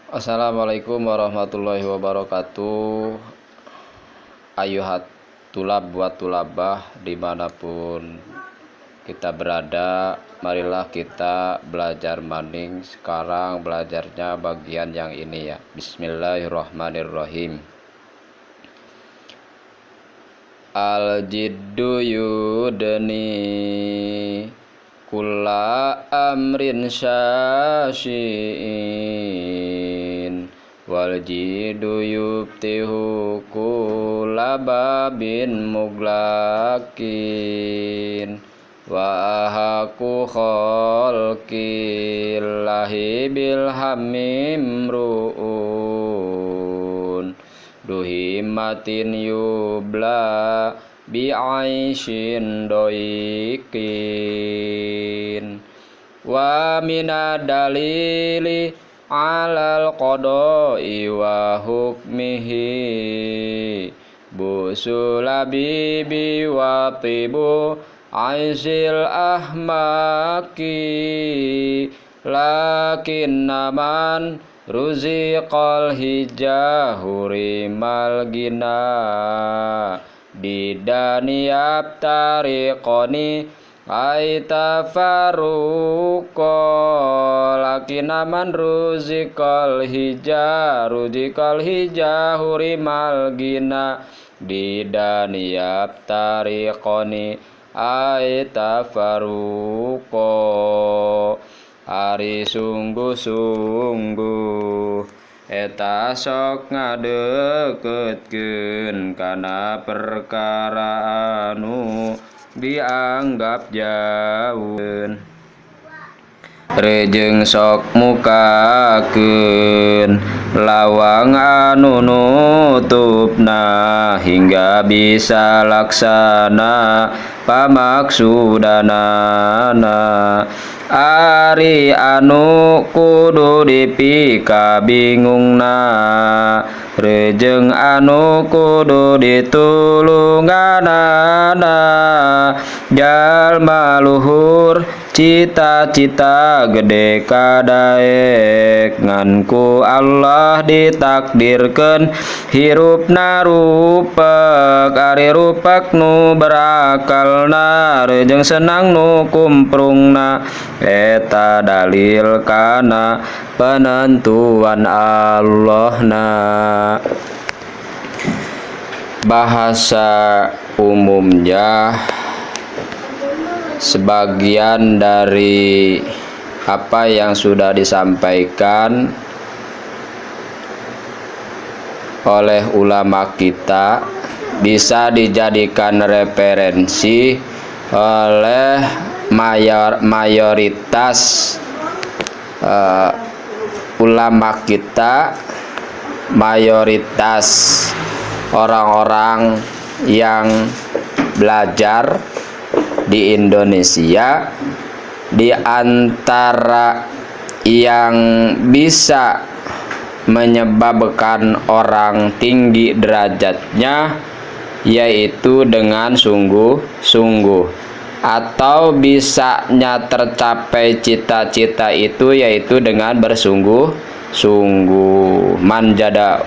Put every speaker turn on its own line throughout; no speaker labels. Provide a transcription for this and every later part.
Assalamualaikum warahmatullahi wabarakatuh. Ayuhat tulab buat tulabah dimanapun kita berada, marilah kita belajar maning. Sekarang belajarnya bagian yang ini ya. Bismillahirrahmanirrahim. Al-jiddu yudni kulla amrin syashiin wal jidu yubtihu kulla babin muglakin wa ahaku khalqillahi bilhamim ru'un duhimatin yubla bi'aishin doikin wa minadalili alal qadai wa hukmihi busulabibi wa tibu aisil ahmaki lakin naman ruziqal hijahurimal gina didaniyab tariqoni aitafaruko lakinaman ruzikal hijahurimal gina didaniyab tariqoni aitafaruko ari sungguh-sungguh eta sok ngadeketkeun kana perkara anu dianggap jauh rejeng sok mukakeun lawang anu nutupna hingga bisa laksana pamaksudanana ari anu kudu dipika bingungna rejeng anu kudu ditulunganana jalma luhur cita-cita gede kadaek nganku Allah ditakdirkeun hirupna rupek ari rupek nu berakalna rejeng senang nu kumprungna eta dalil kana penentuan Allahna. Bahasa umumnya sebagian dari apa yang sudah disampaikan oleh ulama kita bisa dijadikan referensi oleh mayoritas ulama kita, mayoritas orang-orang yang belajar di Indonesia. Di antara yang bisa menyebabkan orang tinggi derajatnya yaitu dengan sungguh-sungguh, atau bisanya tercapai cita-cita itu yaitu dengan bersungguh-sungguh. Manjada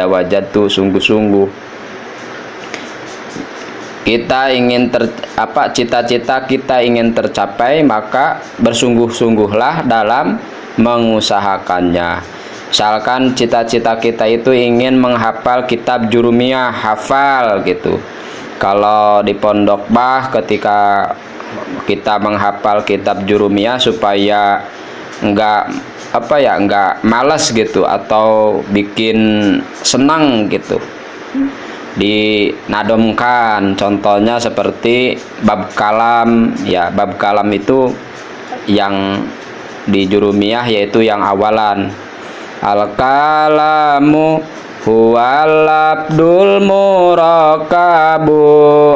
wajad tuh sungguh-sungguh. Kita ingin cita-cita kita ingin tercapai, maka bersungguh-sungguhlah dalam mengusahakannya. Misalkan cita-cita kita itu ingin menghafal kitab jurumiyah, hafal gitu. Kalau di pondok bah ketika kita menghafal kitab jurumiyah supaya enggak malas gitu atau bikin senang gitu, dinadomkan. Contohnya seperti bab kalam ya. Bab kalam itu yang di jurumiyah yaitu yang awalan, al kalamu huwal abdul murakabu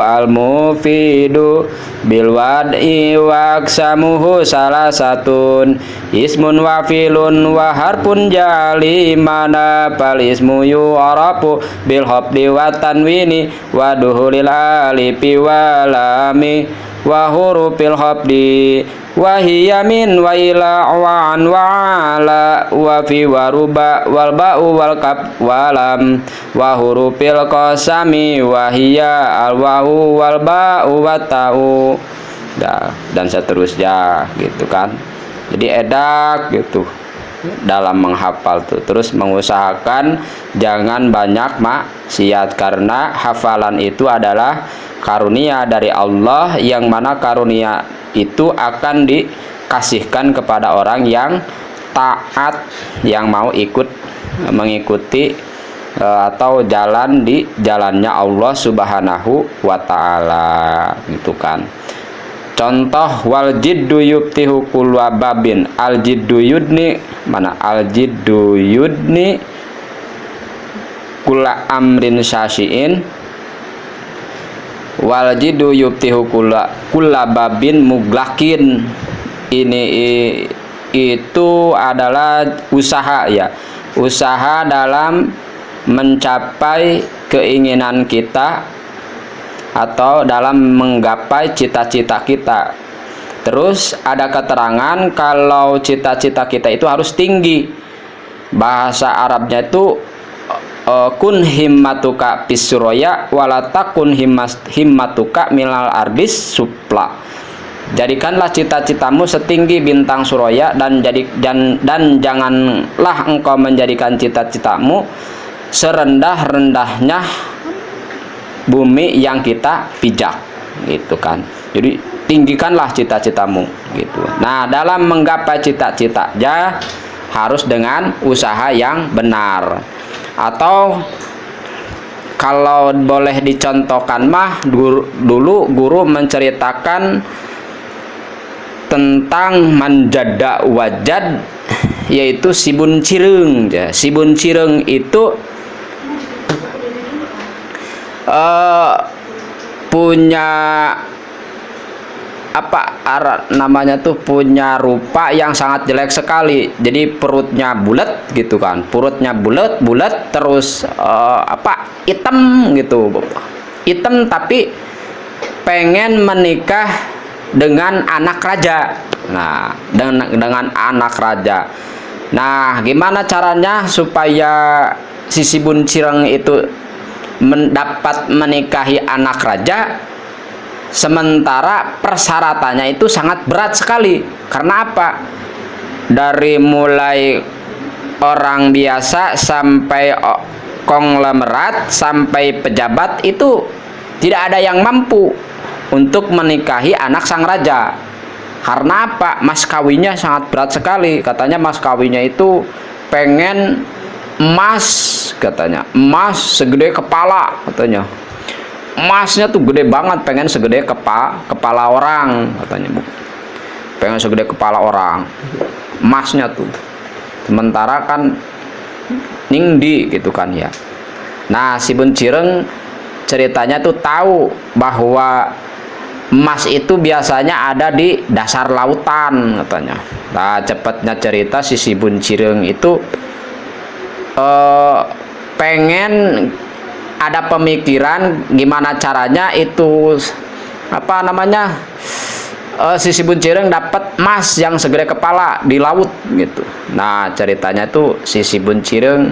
al mufidu bil wad'i waksamuhu salah satun ismun wa filun wa harpun jali mana pal ismu yu'arafu bil hafdi wa tanwini wa duhulil alifi wa lami wa hurufil hafdi wa hiya min wa ila wa an wa ala wa fi wa ruba wal ba'u wal kaf walam wa hurufil qasami wa hiya al wa'u wal ba'u wa ta'u. Dan seterusnya gitu kan. Jadi edak gitu dalam menghafal tuh, terus mengusahakan jangan banyak maksiat, karena hafalan itu adalah karunia dari Allah, yang mana karunia itu akan dikasihkan kepada orang yang taat, yang mau mengikuti atau jalan di jalannya Allah Subhanahu wa ta'ala gitu kan. Contoh, wal jiddu yubtihu kullu babin, al jiddu yudni, mana al jiddu yudni kulla amrin syashiin, wal jiddu yubtihu kulla babin muglakin. Ini itu adalah usaha ya, usaha dalam mencapai keinginan kita atau dalam menggapai cita-cita kita. Terus ada keterangan kalau cita-cita kita itu harus tinggi. Bahasa Arabnya itu kun himmatuka pisuroya walatakun himmatuka milal ardis supla. Jadikanlah cita-citamu setinggi bintang Suraya, dan janganlah engkau menjadikan cita-citamu serendah-rendahnya bumi yang kita pijak gitu kan. Jadi tinggikanlah cita-citamu gitu. Nah, dalam menggapai cita-citanya harus dengan usaha yang benar. Atau kalau boleh dicontohkan mah, dulu guru menceritakan tentang manjada wajad, yaitu Sibun Cireng. Sibun Cireng itu punya namanya tuh, punya rupa yang sangat jelek sekali. Jadi perutnya bulat gitu kan, perutnya bulat terus hitam gitu, hitam, tapi pengen menikah dengan anak raja. Nah, dengan anak raja. Nah, gimana caranya supaya si Sibun Cireng itu dapat menikahi anak raja, sementara persyaratannya itu sangat berat sekali? Karena apa? Dari mulai orang biasa sampai konglomerat sampai pejabat itu tidak ada yang mampu untuk menikahi anak sang raja. Karena apa? Mas kawinnya sangat berat sekali. Katanya mas kawinnya itu pengen emas, katanya emas segede kepala, katanya emasnya tuh gede banget, pengen segede kepala orang, katanya bu, pengen segede kepala orang emasnya tuh. Sementara kan ningdi gitu kan ya. Nah, Sibun Cireng ceritanya tuh tahu bahwa emas itu biasanya ada di dasar lautan, katanya. Nah, cepatnya cerita si Sibun Cireng itu pengen ada pemikiran gimana caranya itu si Sibun Cireng dapat emas yang segede kepala di laut gitu. Nah, ceritanya tuh si Sibun Cireng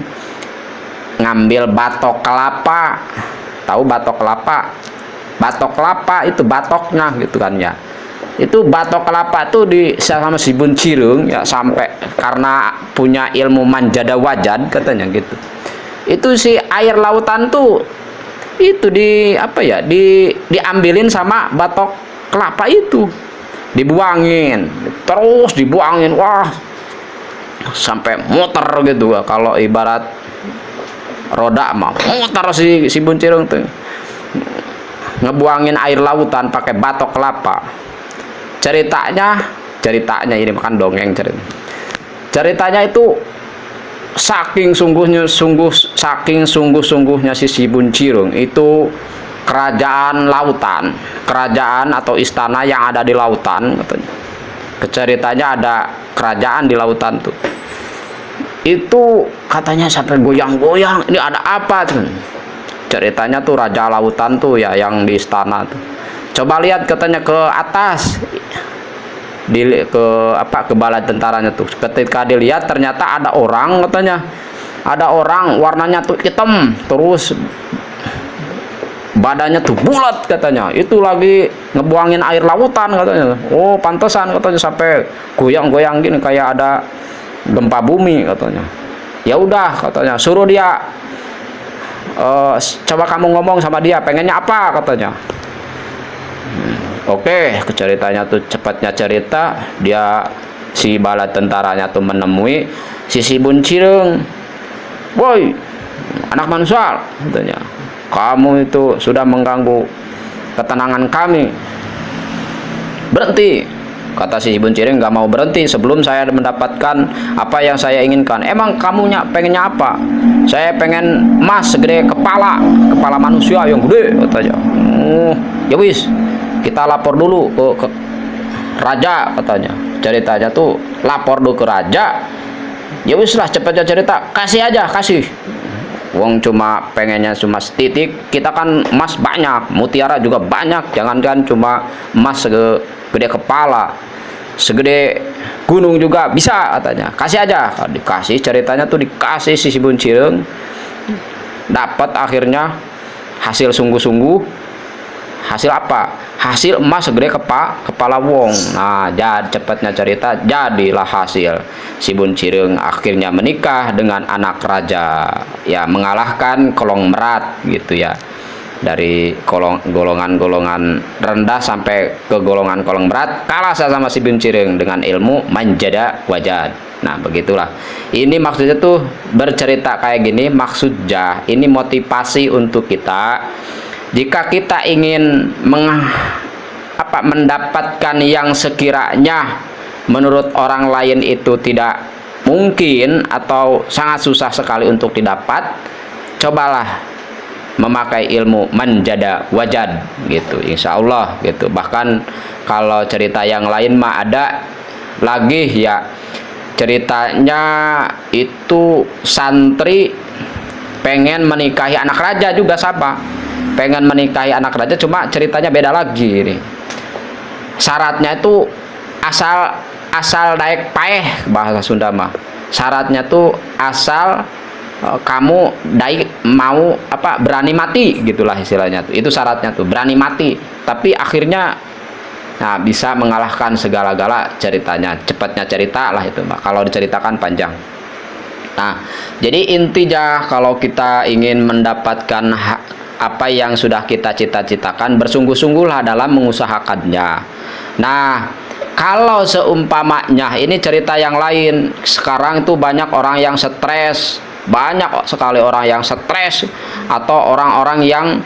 ngambil batok kelapa. Tahu batok kelapa? Batok kelapa itu batoknya gitu kan ya. Itu batok kelapa tuh sama Sibun Cireng ya, sampai karena punya ilmu manjada wajad katanya gitu. Itu si air lautan tuh itu diambilin sama batok kelapa itu, dibuangin, terus dibuangin, wah sampai muter gitu. Kalau ibarat roda mah muter si Sibun Cireng tuh ngebuangin air lautan pakai batok kelapa. Ceritanya ini makan dongeng ceritanya itu saking sungguh-sungguhnya si Sibun Cireng itu kerajaan lautan, kerajaan atau istana yang ada di lautan katanya. Ceritanya ada kerajaan di lautan tuh. Itu katanya sampai goyang-goyang, ini ada apa tuh? Ceritanya tuh raja lautan tuh ya yang di istana tuh. Coba lihat katanya ke atas. ke bala tentaranya tuh. Ketika dilihat ternyata ada orang, katanya ada orang warnanya tuh hitam, terus badannya tuh bulat, katanya itu lagi ngebuangin air lautan, katanya. Oh pantesan, katanya, sampai goyang-goyang gini kayak ada gempa bumi, katanya. Ya udah, katanya, suruh dia coba kamu ngomong sama dia, pengennya apa, katanya. Oke, ceritanya tuh cepatnya cerita, dia si bala tentaranya tuh menemui si Sibun Cireng. Woi, anak manusia, katanya, kamu itu sudah mengganggu ketenangan kami. Berhenti, kata si Sibun Cireng. Nggak mau berhenti sebelum saya mendapatkan apa yang saya inginkan. Emang kamunya pengennya apa? Saya pengen emas segede kepala manusia yang gede, katanya. Ya wis, kita lapor dulu ke raja, katanya. Ceritanya tuh lapor dulu ke raja. Ya wis lah, cepatnya cerita, kasih aja, kasih. Wong cuma pengennya cuma setitik, kita kan emas banyak, mutiara juga banyak, jangankan cuma emas segede kepala, segede gunung juga bisa, katanya. Kasih aja. Dikasih, ceritanya tuh dikasih si Sibun Cireng, dapat akhirnya hasil sungguh-sungguh. Hasil apa? Hasil emas segede kepala wong. Nah, cepatnya cerita, jadilah hasil Sibun Cireng akhirnya menikah dengan anak raja, ya mengalahkan Kolong Merat, gitu ya. Dari golongan-golongan rendah sampai ke golongan Kolong Merat, kalah sama Sibun Cireng dengan ilmu manjada wajad. Nah, begitulah. Ini maksudnya tuh bercerita kayak gini, maksudnya ini motivasi untuk kita. Jika kita ingin mendapatkan yang sekiranya menurut orang lain itu tidak mungkin atau sangat susah sekali untuk didapat, cobalah memakai ilmu manjada wajad, gitu, insya Allah, gitu. Bahkan kalau cerita yang lain mah ada lagi, ya, ceritanya itu santri pengen menikahi anak raja juga, sama pengen menikahi anak raja, cuma ceritanya beda lagi nih. Syaratnya itu asal daek paeh, bahasa Sunda mah. Syaratnya tuh asal kamu mau berani mati, gitulah istilahnya tuh. Itu syaratnya tuh, berani mati. Tapi akhirnya bisa mengalahkan segala-gala, ceritanya. Cepatnya cerita lah itu mah. Kalau diceritakan panjang. Nah, jadi intinya kalau kita ingin mendapatkan apa yang sudah kita cita-citakan, bersungguh-sungguhlah dalam mengusahakannya. Nah, kalau seumpamanya ini cerita yang lain, sekarang itu banyak orang yang stres, banyak sekali orang yang stres, atau orang-orang yang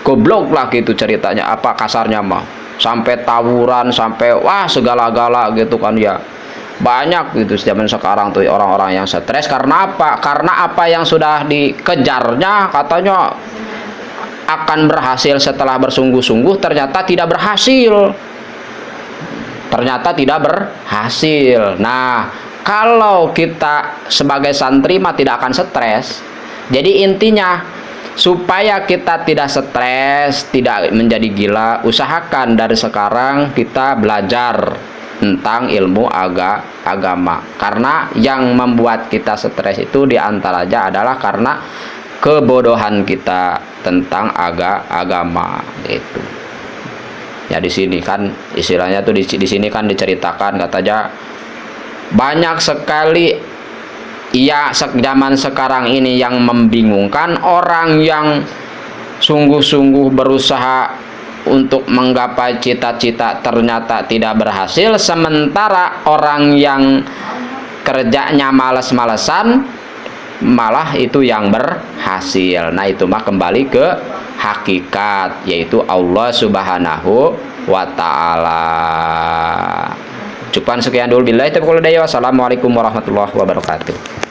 goblok lah, gitu ceritanya, apa kasarnya mah, sampai tawuran, sampai wah segala-gala, gitu kan ya. Banyak gitu zaman sekarang tuh orang-orang yang stres. Karena apa? Karena apa yang sudah dikejarnya katanya akan berhasil setelah bersungguh-sungguh, ternyata tidak berhasil. Nah, kalau kita sebagai santri mah tidak akan stres. Jadi intinya supaya kita tidak stres, tidak menjadi gila, usahakan dari sekarang kita belajar tentang ilmu agama. Karena yang membuat kita stres itu diantaranya adalah karena kebodohan kita tentang agama, gitu. Ya, di sini kan istilahnya tuh di sini kan diceritakan, katanya banyak sekali ya zaman sekarang ini yang membingungkan, orang yang sungguh-sungguh berusaha untuk menggapai cita-cita ternyata tidak berhasil, sementara orang yang kerjanya males-malesan malah itu yang berhasil. Nah, itu mah kembali ke hakikat, yaitu Allah Subhanahu wa ta'ala. Cukup sekian dulu, billahi taufiq wal hidayah. Wassalamualaikum warahmatullahi wabarakatuh.